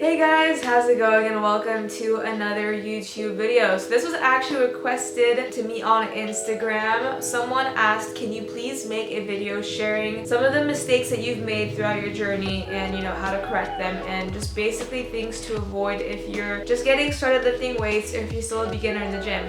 Hey guys, how's it going and welcome to another YouTube video. So this was actually requested to me on Instagram. Someone asked, can you please make a video sharing some of the mistakes that you've made throughout your journey and how to correct them and just basically things to avoid if you're just getting started lifting weights or if you're still a beginner in the gym.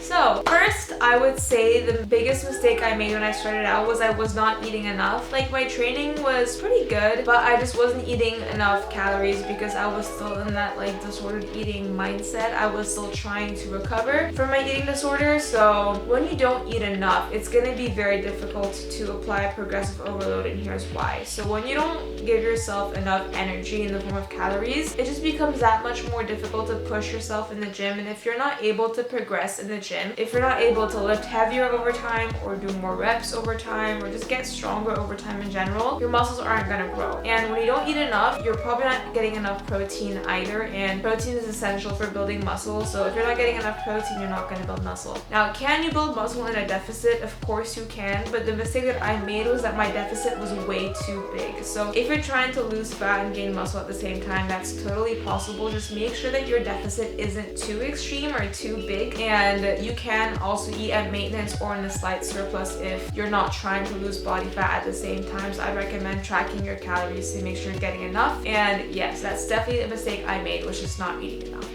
So first, I would say the biggest mistake I made when I started out was I was not eating enough. Like my training was pretty good, but I just wasn't eating enough calories because I was still in that disordered eating mindset. I was still trying to recover from my eating disorder. So when you don't eat enough, it's going to be very difficult to apply progressive overload, and here's why. So when you don't give yourself enough energy in the form of calories, it just becomes that much more difficult to push yourself in the gym. And if you're not able to progress in the gym, if you're not able to lift heavier over time or do more reps over time or just get stronger over time in general, your muscles aren't going to grow. And when you don't eat enough, you're probably not getting enough protein either, and protein is essential for building muscle. So if you're not getting enough protein, you're not going to build muscle. Now, can you build muscle in a deficit? Of course you can, but the mistake that I made was that my deficit was way too big. So if you're trying to lose fat and gain muscle at the same time, that's totally possible. Just make sure that your deficit isn't too extreme or too big, and you can also eat at maintenance or in a slight surplus if you're not trying to lose body fat at the same time. So I recommend tracking your calories to make sure you're getting enough. And yes, that's definitely a mistake I made, was just not eating enough.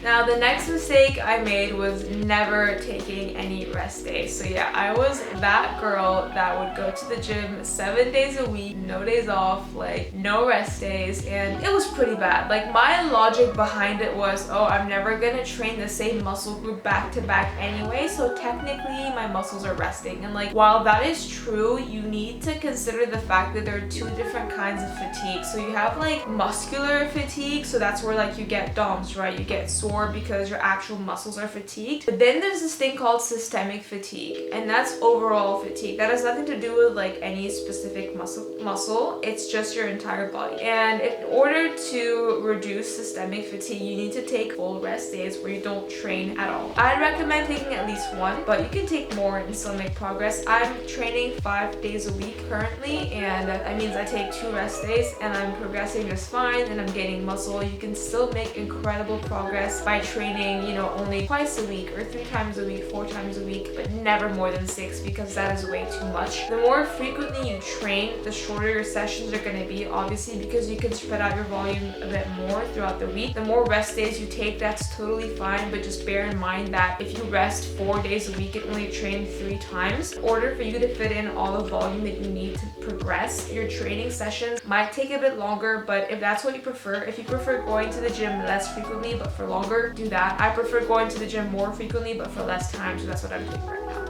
Now, the next mistake I made was never taking any rest days. So yeah, I was that girl that would go to the gym 7 days a week, no days off, no rest days, and it was pretty bad. My logic behind it was, oh, I'm never gonna train the same muscle group back to back anyway, so technically my muscles are resting. And while that is true, you need to consider the fact that there are two different kinds of fatigue. So you have muscular fatigue, so that's where you get DOMS, right? You get sore because your actual muscles are fatigued. But then there's this thing called systemic fatigue, and that's overall fatigue. That has nothing to do with any specific muscle. It's just your entire body. And in order to reduce systemic fatigue, you need to take full rest days where you don't train at all. I'd recommend taking at least one, but you can take more and still make progress. I'm training 5 days a week currently, and that means I take 2 rest days and I'm progressing just fine and I'm gaining muscle. You can still make incredible progress by training, only twice a week or 3 times a week, 4 times a week, but never more than 6, because that is way too much. The more frequently you train, the shorter your sessions are going to be, obviously, because you can spread out your volume a bit more throughout the week. The more rest days you take, that's totally fine, but just bear in mind that if you rest 4 days a week and only train 3 times, in order for you to fit in all the volume that you need to progress, your training sessions might take a bit longer. But if that's what you prefer, if you prefer going to the gym less frequently but for longer, do that. I prefer going to the gym more frequently but for less time, so that's what I'm doing right now.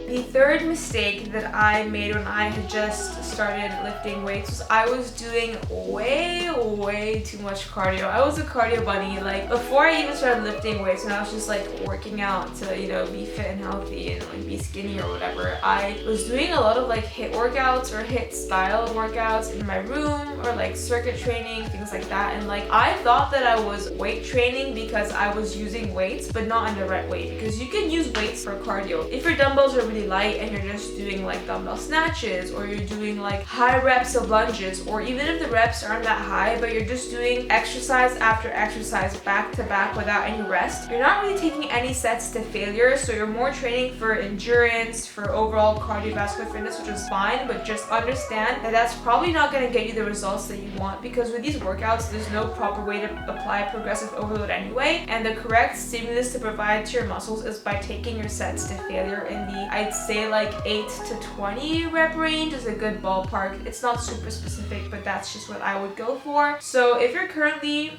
The third mistake that I made when I had just started lifting weights was I was doing way too much cardio. I was a cardio bunny. Before I even started lifting weights, when I was just working out to be fit and healthy and be skinny or whatever, I was doing a lot of HIIT workouts or HIIT style workouts in my room, or circuit training, things like that. And I thought that I was weight training because I was using weights, but not in the right way, because you can use weights for cardio. If your dumbbells are really light and you're just doing dumbbell snatches, or you're doing high reps of lunges, or even if the reps aren't that high but you're just doing exercise after exercise back to back without any rest, you're not really taking any sets to failure. So you're more training for endurance, for overall cardiovascular fitness, which is fine, but just understand that that's probably not going to get you the results that you want, because with these workouts there's no proper way to apply progressive overload anyway, and the correct stimulus to provide to your muscles is by taking your sets to failure in the, I'd say 8 to 20 rep range is a good ballpark. It's not super specific, but that's just what I would go for. So if you're currently,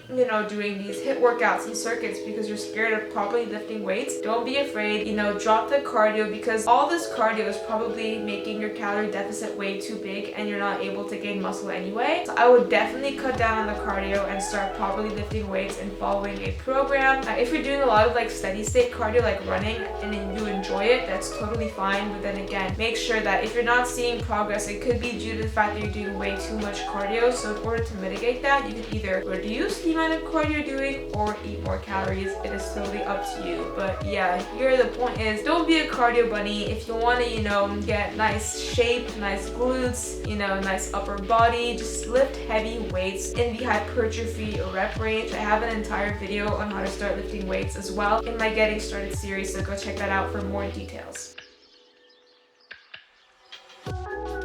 doing these HIIT workouts and circuits because you're scared of properly lifting weights, don't be afraid. Drop the cardio, because all this cardio is probably making your calorie deficit way too big and you're not able to gain muscle anyway. So I would definitely cut down on the cardio and start properly lifting weights and following a program. If you're doing a lot of steady state cardio, like running, and then you enjoy it, that's totally fine. But then again, make sure that if you're not seeing progress, it could be due to the fact that you're doing way too much cardio. So in order to mitigate that, you can either reduce the amount of cardio you're doing or eat more calories. It is totally up to you. But yeah, here the point is, don't be a cardio bunny. If you want to, get nice shape, nice glutes, nice upper body, just lift heavy weights in the hypertrophy rep range. I have an entire video on how to start lifting weights as well in my Getting Started series, so go check that out for more details.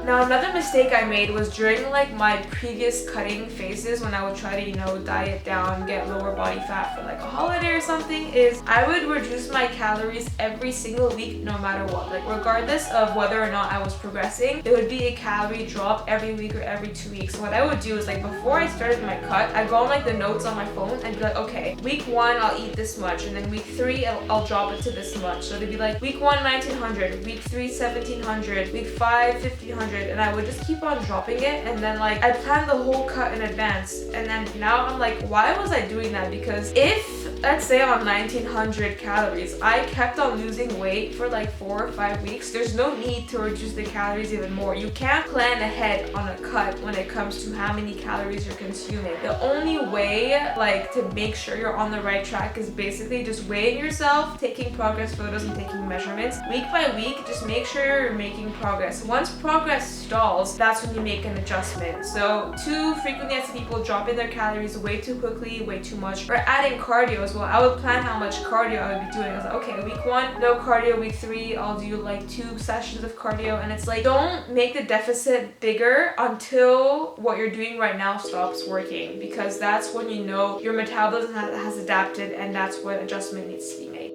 Now, another mistake I made was during my previous cutting phases, when I would try to, diet down, get lower body fat for a holiday or something, is I would reduce my calories every single week no matter what. Regardless of whether or not I was progressing, there would be a calorie drop every week or every 2 weeks. So what I would do is before I started my cut, I'd go on the notes on my phone and be like, okay, week 1 I'll eat this much, and then week 3 I'll drop it to this much. So they'd be week 1 1900, week 3 1700, week 5 1500, and I would just keep on dropping it. And then I planned the whole cut in advance, and then now I'm why was I doing that? Because if, let's say, on 1900 calories I kept on losing weight for 4 or 5 weeks, there's no need to reduce the calories even more. You can't plan ahead on a cut when it comes to how many calories you're consuming. The only way to make sure you're on the right track is basically just weighing yourself, taking progress photos, and taking measurements week by week. Just make sure you're making progress. Once progress stalls, that's when you make an adjustment. So too frequently I see people dropping their calories way too quickly, way too much, or adding cardio as well. I would plan how much cardio I would be doing. I was okay, week 1 no cardio, week 3 I'll do 2 sessions of cardio, and it's don't make the deficit bigger until what you're doing right now stops working, because that's when your metabolism has adapted, and that's when adjustment needs to be made.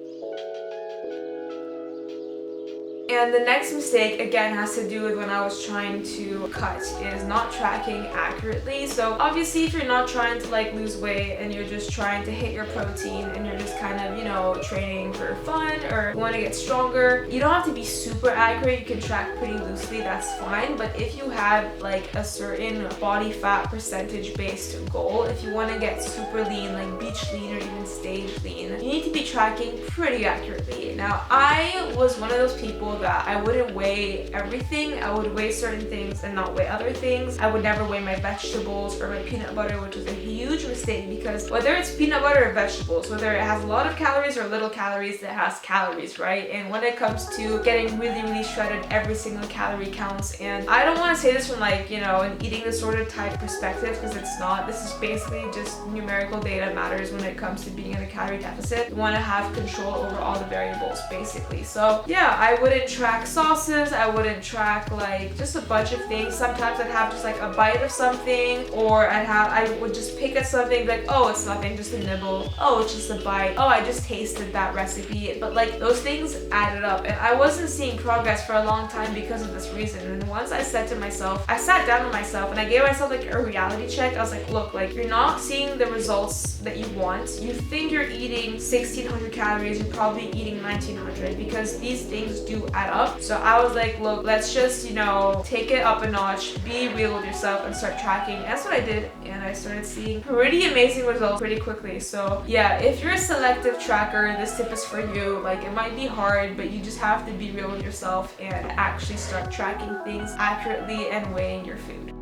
And the next mistake, again, has to do with when I was trying to cut, is not tracking accurately. So obviously, if you're not trying to lose weight and you're just trying to hit your protein and you're just kind of, training for fun or you want to get stronger, you don't have to be super accurate. You can track pretty loosely, that's fine. But if you have a certain body fat percentage based goal, if you want to get super lean, beach lean or even stage lean, you need to be tracking pretty accurately. Now, I was one of those people that I wouldn't weigh everything. I would weigh certain things and not weigh other things. I would never weigh my vegetables or my peanut butter, which was a huge mistake, because whether it's peanut butter or vegetables, whether it has a lot of calories or little calories, it has calories, right? And when it comes to getting really, really shredded, every single calorie counts. And I don't want to say this from an eating disorder type perspective, because it's not. This is basically just numerical data matters when it comes to being in a calorie deficit. You want to have control over all the variables, basically. So yeah, I wouldn't track sauces, I wouldn't track just a bunch of things. Sometimes I'd have just a bite of something, or I would just pick at something oh, it's nothing, just a nibble, oh, it's just a bite, oh, I just tasted that recipe. But those things added up, and I wasn't seeing progress for a long time because of this reason. And once I said to myself, I sat down with myself and I gave myself a reality check. I was look, you're not seeing the results that you want. You think you're eating 1600 calories, you're probably eating 1900, because these things do add up. So I was look, let's just take it up a notch, be real with yourself, and start tracking. And that's what I did, and I started seeing pretty amazing results pretty quickly. So yeah, if you're a selective tracker, this tip is for you. It might be hard, but you just have to be real with yourself and actually start tracking things accurately and weighing your food.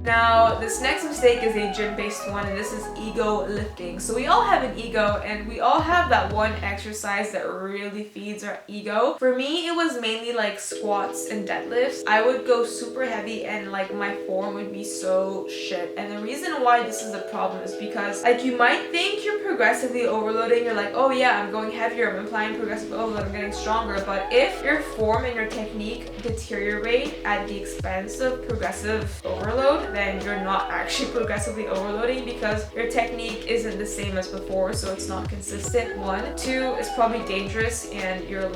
Now, this next mistake is a gym-based one, and this is ego lifting. So we all have an ego, and we all have that one exercise that really feeds our ego. For me, it was mainly squats and deadlifts. I would go super heavy, and my form would be so shit. And the reason why this is a problem is because you might think you're progressively overloading. You're oh yeah, I'm going heavier, I'm applying progressive overload, I'm getting stronger. But if your form and your technique deteriorate at the expense of progressive overload, then you're not actually progressively overloading, because your technique isn't the same as before, so it's not consistent. 1, 2, it's probably dangerous, and you're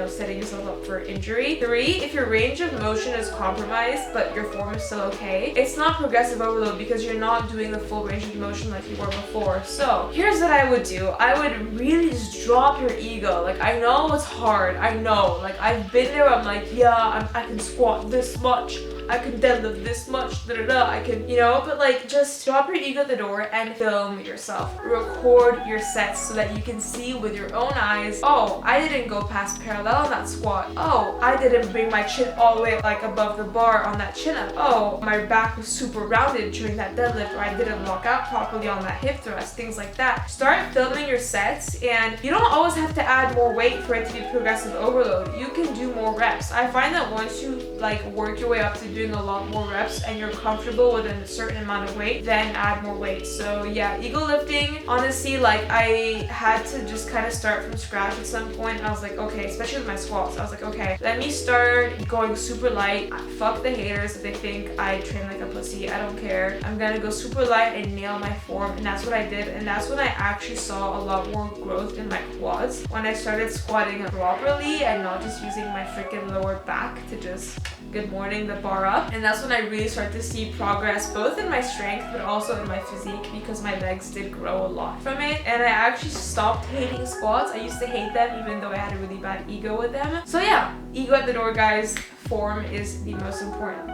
setting yourself up for injury. 3, if your range of motion is compromised but your form is still okay, it's not progressive overload, because you're not doing the full range of motion like you were before. So here's what I would do. I would really just drop your ego. I know it's hard, I know, I've been there. I'm yeah, I can squat this much, I can deadlift this much, I can, but like just drop your ego at the door and film yourself. Record your sets so that you can see with your own eyes, oh, I didn't go past parallel on that squat. Oh, I didn't bring my chin all the way like above the bar on that chin up. Oh, my back was super rounded during that deadlift, or I didn't lock out properly on that hip thrust, things like that. Start filming your sets, and you don't always have to add more weight for it to be progressive overload. You can do more reps. I find that once you like work your way up to doing a lot more reps and you're comfortable within a certain amount of weight, then add more weight. So yeah, ego lifting, honestly, like I had to just kind of start from scratch at some point. I was like, okay, especially with my squats, I was like, okay, let me start going super light. Fuck the haters if they think I train like a pussy. I don't care. I'm gonna go super light and nail my form, and that's what I did. And that's when I actually saw a lot more growth in my quads, when I started squatting properly and not just using my freaking lower back to just good morning the bar up. And that's when I really started to see progress both in my strength but also in my physique, because my legs did grow a lot from it. And I actually stopped hating squats. I used to hate them even though I had a really bad ego with them. So yeah, ego at the door, guys. Form is the most important.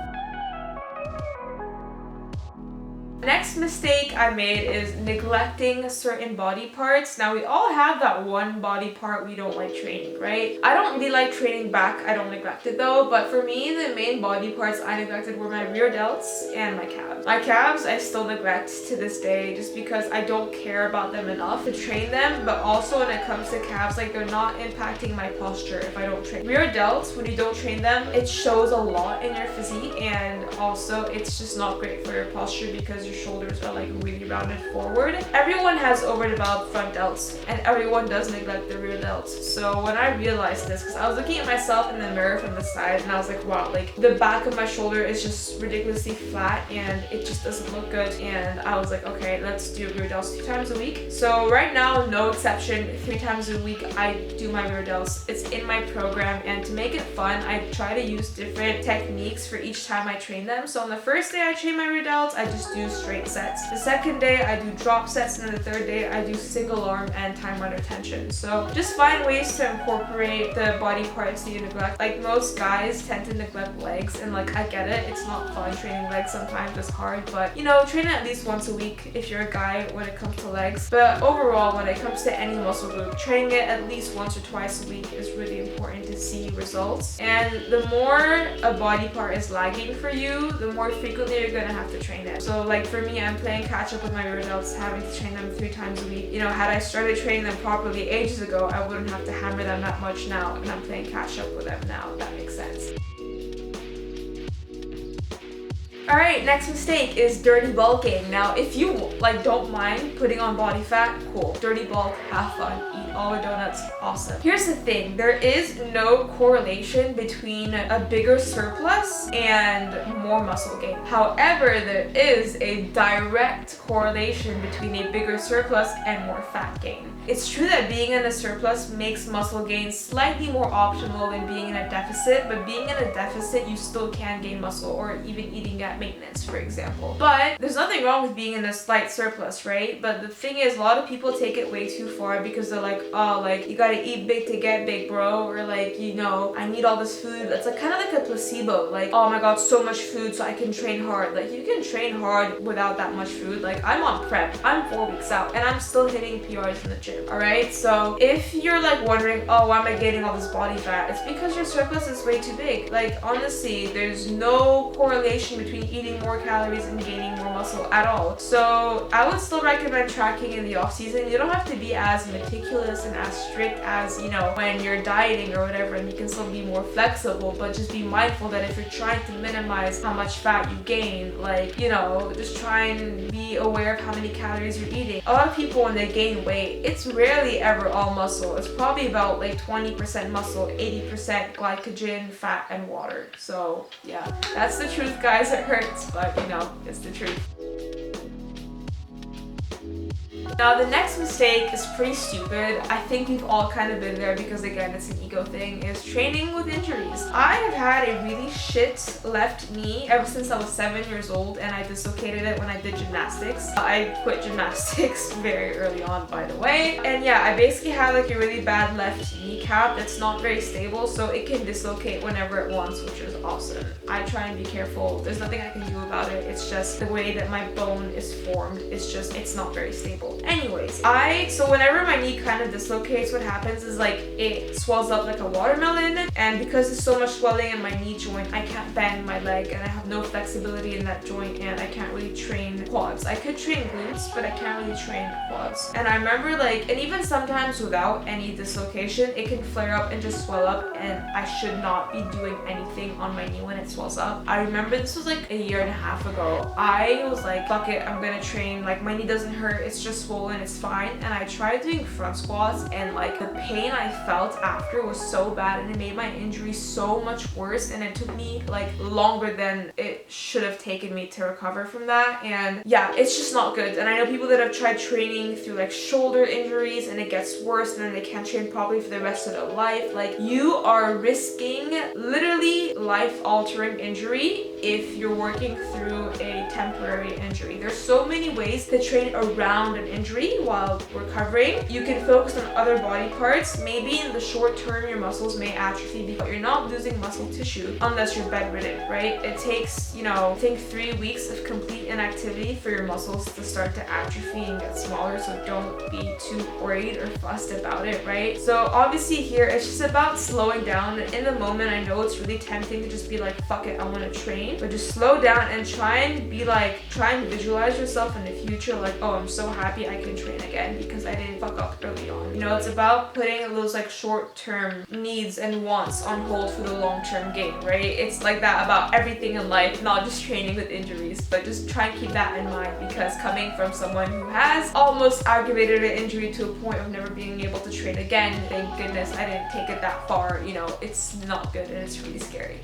Next mistake I made is neglecting certain body parts. Now we all have that one body part we don't like training, right? I don't really like training back. I don't neglect it though, but for me the main body parts I neglected were my rear delts and my calves. My calves I still neglect to this day just because I don't care about them enough to train them, but also when it comes to calves, like they're not impacting my posture if I don't train. Rear delts, when you don't train them, it shows a lot in your physique, and also it's just not great for your posture because your shoulders are like really rounded forward. Everyone has overdeveloped front delts and everyone does neglect the rear delts. So when I realized this, because I was looking at myself in the mirror from the side and I was like, wow, like the back of my shoulder is just ridiculously flat and it just doesn't look good. And I was like, okay, let's do rear delts 2 times a week. So right now, no exception, 3 times a week I do my rear delts. It's in my program, and to make it fun, I try to use different techniques for each time I train them. So on the first day I train my rear delts, I just do straight sets. The second day I do drop sets, and then the third day I do single arm and time runner tension. So just find ways to incorporate the body parts that you neglect. Like most guys tend to neglect legs, and like I get it, it's not fun training legs sometimes, it's hard, but train at least once a week if you're a guy when it comes to legs. But overall, when it comes to any muscle group, training it at least once or twice a week is really important to see results. And the more a body part is lagging for you, the more frequently you're gonna have to train it. So like for me, I'm playing catch up with my rear delts, having to train them 3 times a week. Had I started training them properly ages ago, I wouldn't have to hammer them that much now, and I'm playing catch up with them now, if that makes sense. Alright, next mistake is dirty bulking. Now, if you don't mind putting on body fat, cool. Dirty bulk, have fun, eat all the donuts, awesome. Here's the thing, there is no correlation between a bigger surplus and more muscle gain. However, there is a direct correlation between a bigger surplus and more fat gain. It's true that being in a surplus makes muscle gain slightly more optimal than being in a deficit, but being in a deficit, you still can gain muscle, or even eating at maintenance, for example. But there's nothing wrong with being in a slight surplus, right? But the thing is, a lot of people take it way too far because they're like, oh, like, you gotta eat big to get big, bro, or like, I need all this food. It's like kind of like a placebo, like, oh my god, so much food so I can train hard. Like, you can train hard without that much food. Like, I'm on prep, I'm 4 weeks out, and I'm still hitting PRs in the gym. Alright, so if you're like wondering, oh, why am I gaining all this body fat? It's because your surplus is way too big. Like, honestly, there's no correlation between eating more calories and gaining more muscle at all. So I would still recommend tracking in the off season. You don't have to be as meticulous and as strict as, when you're dieting or whatever, and you can still be more flexible, but just be mindful that if you're trying to minimize how much fat you gain, like, just try and be aware of how many calories you're eating. A lot of people, when they gain weight, it's rarely ever all muscle. It's probably about like 20% muscle, 80% glycogen, fat, and water. So yeah, that's the truth, guys. It hurts, but it's the truth. Now the next mistake is pretty stupid. I think we've all kind of been there because again, it's an ego thing, is training with injuries. I have had a really shit left knee ever since I was 7 years old, and I dislocated it when I did gymnastics. I quit gymnastics very early on, by the way. And yeah, I basically had like a really bad left kneecap that's not very stable, so it can dislocate whenever it wants, which is awesome. I try and be careful. There's nothing I can do about it. It's just the way that my bone is formed. It's not very stable. Anyways, so whenever my knee kind of dislocates, what happens is like it swells up like a watermelon, and because there's so much swelling in my knee joint, I can't bend my leg and I have no flexibility in that joint, and I can't really train quads. I could train glutes, but I can't really train quads. And I remember like, and even sometimes without any dislocation, it can flare up and just swell up, and I should not be doing anything on my knee when it swells up. I remember this was like a year and a half ago. I was like, fuck it, I'm gonna train. Like my knee doesn't hurt, it's just swollen, it's fine. And I tried doing front squats, and like the pain I felt after was so bad, and it made my injury so much worse, and it took me like longer than it should have taken me to recover from that. And yeah, it's just not good. And I know people that have tried training through like shoulder injuries, and it gets worse, and then they can't train properly for the rest of their life. Like you are risking literally life-altering injury if you're working through a temporary injury. There's so many ways to train around an injury while recovering. You can focus on other body parts. Maybe in the short term your muscles may atrophy, but you're not losing muscle tissue unless you're bedridden, right? It takes, I think 3 weeks of complete inactivity for your muscles to start to atrophy and get smaller, so don't be too worried or fussed about it, right? So obviously here it's just about slowing down. In the moment, I know it's really tempting to just be like, fuck it, I want to train, but just slow down and try and visualize yourself in the future like, oh, I'm so happy I can train again because I didn't fuck up early on. It's about putting those like short-term needs and wants on hold for the long-term gain, right? It's like that about everything in life, not just training with injuries, but just try and keep that in mind, because coming from someone who has almost aggravated an injury to a point of never being able to train again, thank goodness I didn't take it that far. It's not good and it's really scary.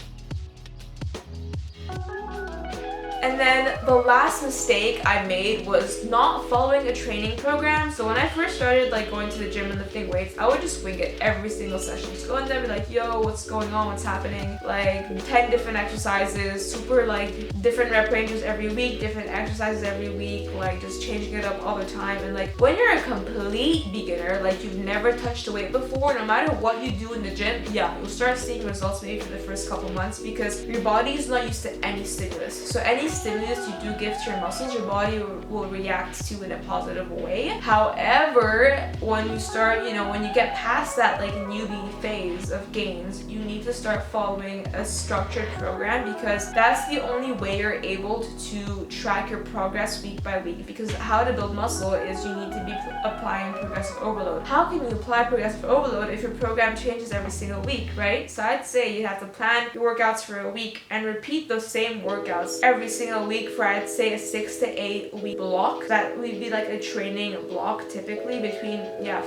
And then the last mistake I made was not following a training program. So when I first started like going to the gym and lifting weights, I would just wing it every single session. Just go in there and be like, yo, what's going on? What's happening? Like 10 different exercises, super like different rep ranges every week, different exercises every week, like just changing it up all the time. And like when you're a complete beginner, like you've never touched a weight before, no matter what you do in the gym, yeah, you'll start seeing results maybe for the first couple months because your body is not used to any stimulus. So any stimulus you do give to your muscles, your body will react to in a positive way. However, when you start, when you get past that like newbie phase of gains, you need to start following a structured program, because that's the only way you're able to track your progress week by week. Because how to build muscle is you need to be applying progressive overload. How can you apply progressive overload if your program changes every single week, right? So I'd say you have to plan your workouts for a week and repeat those same workouts every single week for, I'd say, a 6 to 8 week block. That would be like a training block, typically between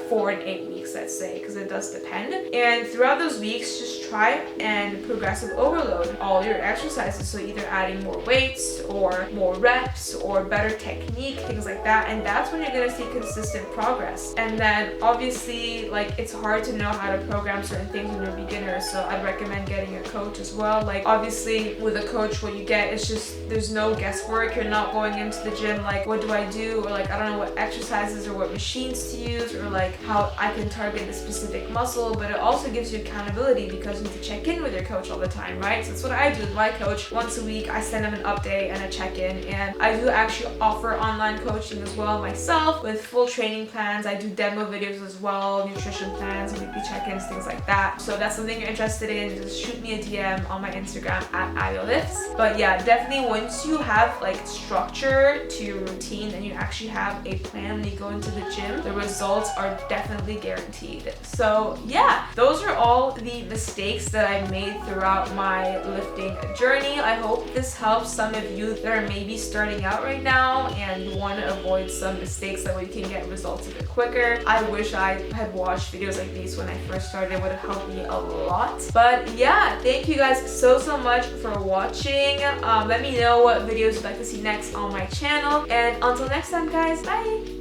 4 and 8 weeks, let's say, because it does depend. And throughout those weeks, just try and progressive overload all your exercises. So either adding more weights or more reps or better technique, things like that. And that's when you're going to see consistent progress. And then obviously, like, it's hard to know how to program certain things when you're a beginner, so I'd recommend getting a coach as well. Like, obviously with a coach, what you get is just, there's no guesswork. You're not going into the gym like, what do I do? Or like, I don't know what exercises or what machines to use, or like how I can target a specific muscle. But it also gives you accountability because you need to check in with your coach all the time, right? So that's what I do with my coach. Once a week, I send him an update and a check-in. And I do actually offer online coaching as well myself with full training plans. I do demo videos as well, nutrition plans, weekly check-ins, things like that. So if that's something you're interested in, just shoot me a DM on my Instagram at AyoLifts. But yeah, definitely once you have like structure to your routine and you actually have a plan when you go into the gym, the results are definitely guaranteed. So yeah, those are all the mistakes that I made throughout my lifting journey. I hope this helps some of you that are maybe starting out right now and you want to avoid some mistakes that way you can get results a bit quicker. I wish I had watched videos like these when I first started. It would have helped me a lot. But yeah, thank you guys so much for watching. Let me know what videos you'd like to see next on my channel. And until next time, guys, bye!